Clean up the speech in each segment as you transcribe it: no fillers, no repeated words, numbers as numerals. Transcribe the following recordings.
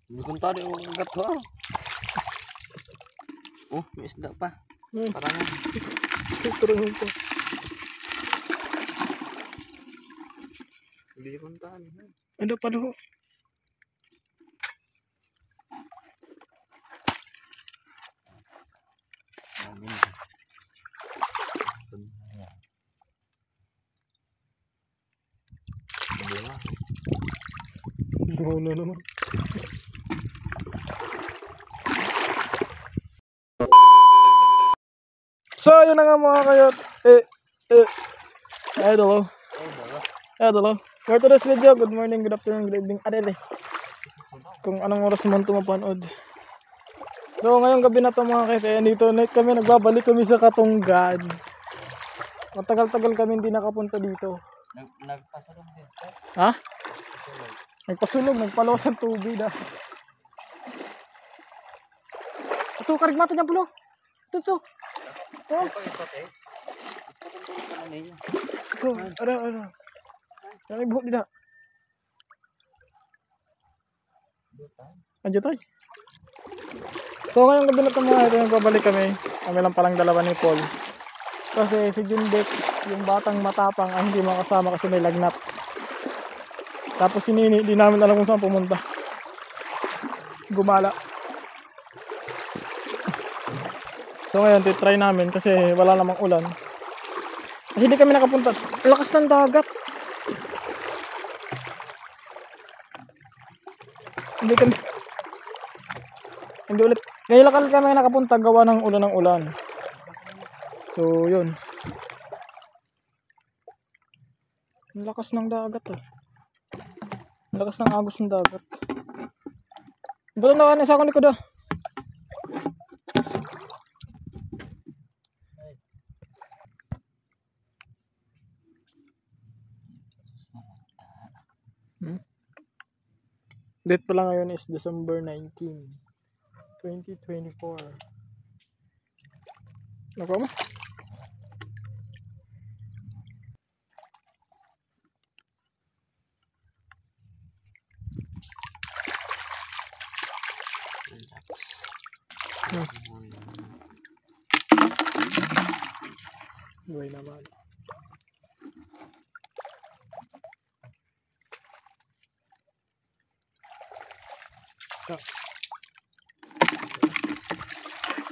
Hindi kong tadi ang ugat ho. Oh, may isda pa. Parang Turun ko. hindi kong tadi. Ano pa ho? Amin. Hindi na. Ano naman. So, yun na nga mga kayot. Hello. Hello. For today's video, good morning, good afternoon, good evening. Adere. Kung anong oras mo ito mapanood. So, ngayong gabi na ito mga kayot. Kaya dito kami, nagbabalik kami sa Katunggan. Matagal-tagal kami hindi nakapunta dito. Nagpasulong dito. Ha? Nagpasulong, nagpalawas ng tubig na. Ito, karigmata niya pulo. Ito. Oh. Oh, ano. Yang ibu tidak. Lanjut tayo. So ngayong gabi na ito mga ito, nagbabalik kami. Kami lang palang dalawa ni Paul. Kasi si Jundek, yung batang matapang, ay hindi makasama kasi may lagnat. Tapos si Nini, di namin alam kung saan pumunta. Gumala. So ngayon, titry namin kasi wala namang ulan. Kasi hindi kami nakapunta. Lakas ng dagat. Hindi ulit. Ngayon lang kami nakapunta gawa ng ulan. So yun. Ang lakas ng dagat eh. Ang lakas ng agos ng dagat. Doon na kanin sa akong likod ah. Date pala ngayon is December 19, 2024. Nakuha mo? Buhay naman.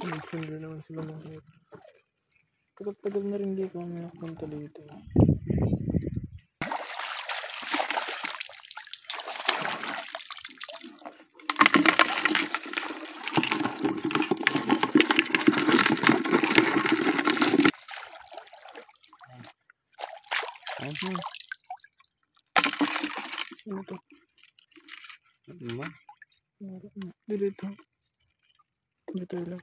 Nagsundo naman sila mga kaya. Tagal-tagal na rin dito kami nakapunta dito. Ano to? Dito lang.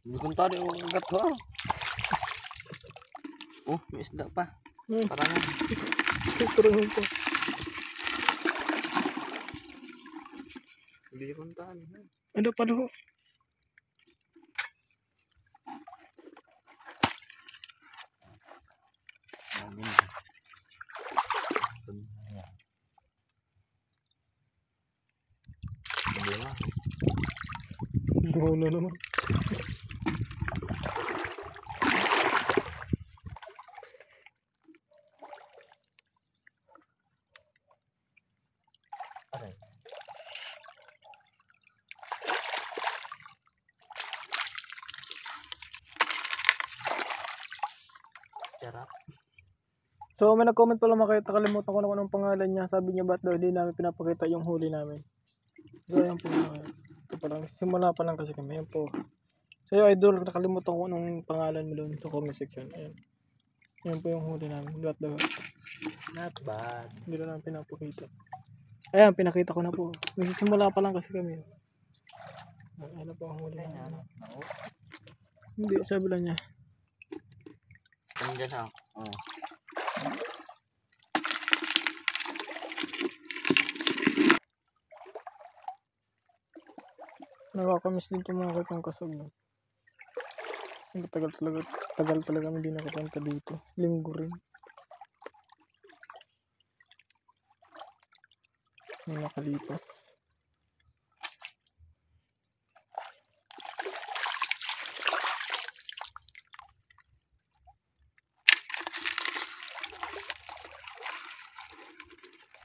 Hindi kong tadi ang ugat ho. Oh, may isda pa. Parang Turun ko. hindi kong tadi. Ano pa ho? Amin. Hindi na. Ano naman. So may nag-comment pala makita, nakalimutan ko na kung anong pangalan niya. Sabi niya ba't daw hindi namin pinapakita yung huli namin. So ayan po. Ito pa lang, simula pa lang kasi kami. Ayan po. So yung idol, nakalimutan ko anong pangalan mo doon sa comment section. Ayan. Ayan po yung huli namin. Ba't daw? Not bad. Hindi na namin pinapakita. Ayan, pinakita ko na po. Nagsisimula pa lang kasi kami. Ayan na po ang huli namin. Hindi, sabi lang niya. Nandiyan ha. Oh. Nakakamiss din tumakot ng kasag mo. Tagal talaga hindi nakapunta dito. Linggo rin. May nakalipas.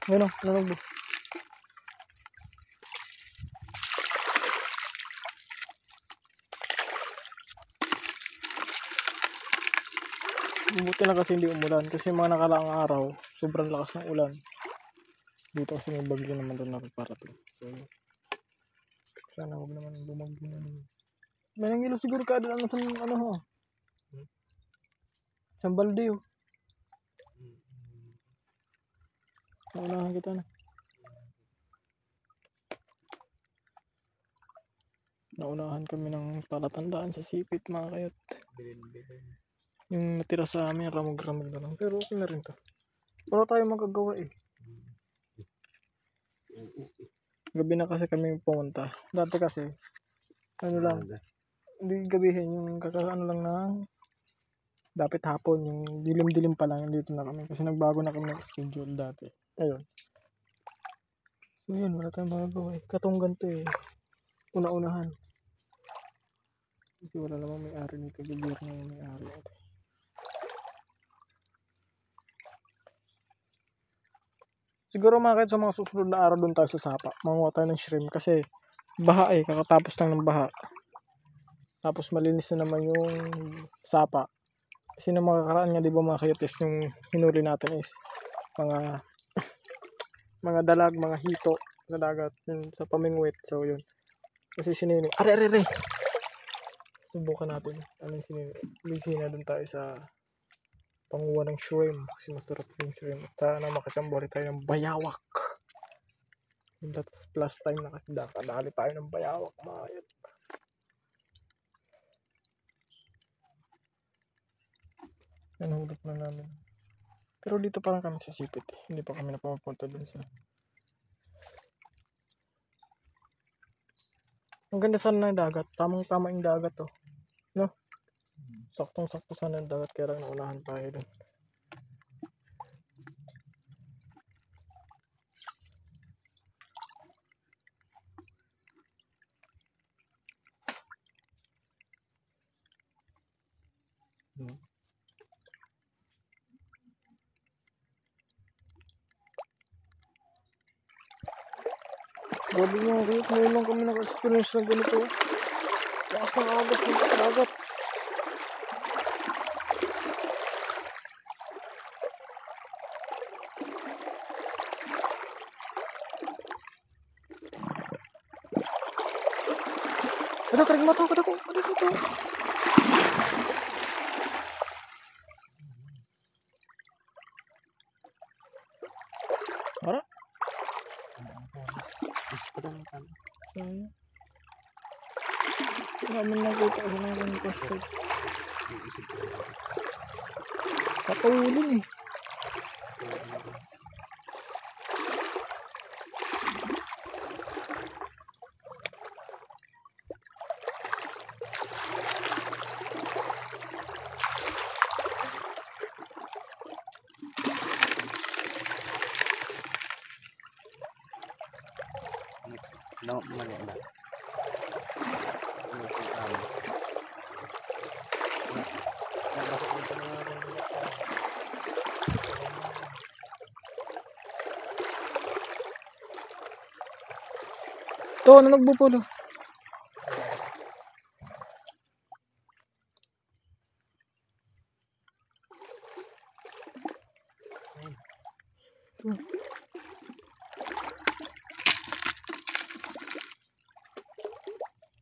Ano? Ano ba? Buti na kasi hindi umulan. Kasi mga nakaraang araw, sobrang lakas ng ulan. Dito kasi may bagyo naman doon na parating. So, sana huwag naman bumagyo na naman. May nangilo siguro ka doon sa ano ho. Sa balde oh. Naunahan kita na. Naunahan kami ng palatandaan sa sipit mga kayot. Yung natira sa amin, ramog-ramog na lang. Pero okay na rin to. Wala tayo magagawa eh. Gabi na kasi kami pumunta. Dati kasi, ano lang, hindi gabihin, yung kakaano lang na, dapat hapon, yung dilim-dilim pa lang, dito na kami. Kasi nagbago na kami ng schedule dati. Ayun. So yun, wala tayong magagawa eh. Katunggan to eh. Una-unahan. Kasi wala namang may-ari nito. Gobyerno yung may-ari nito. Siguro mga kahit sa mga susunod na araw doon tayo sa Sapa. Manguha tayo ng shrimp kasi baha eh. Kakatapos lang ng baha. Tapos malinis na naman yung Sapa. Kasi nung makakaraan nga, di ba mga kayotes, yung hinuli natin is mga mga dalag, mga hito na dagat yun, sa pamingwit. So yun. Kasi sinini. Are. Subukan natin. Anong sinini? Bisina doon tayo sa panguha ng shrimp. Kasi masarap yung shrimp. At sana makasambori tayo ng bayawak. That's last time na kasi nakadali tayo ng bayawak. Mayat. Nanulog na namin. Pero dito parang kami sa sipit eh. Hindi pa kami napapunta dun sa... Ang ganda sana ng dagat. Tamang-tama yung dagat oh. No? Saktong-sakto sana ng dagat. Kaya lang naunahan tayo dun. Grabe nga rin. Ngayon lang kami naka-experience ng ganito. Lakas ng agos ng dagat. Aduh, kering mata aku. Aduh. Ara? Namin nakita ko na yung custard. Kapahulin eh. No, mali ba? Ito, ano nagbupulo?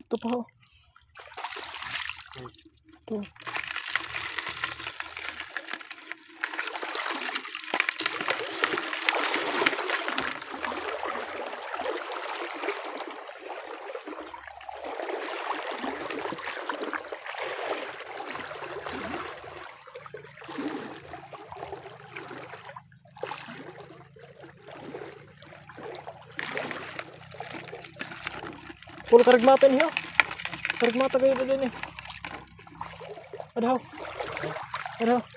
Ito pa oh. Ito. Full karigmata niyo. Karigmata kayo ba dyan eh. Adaw. Adaw.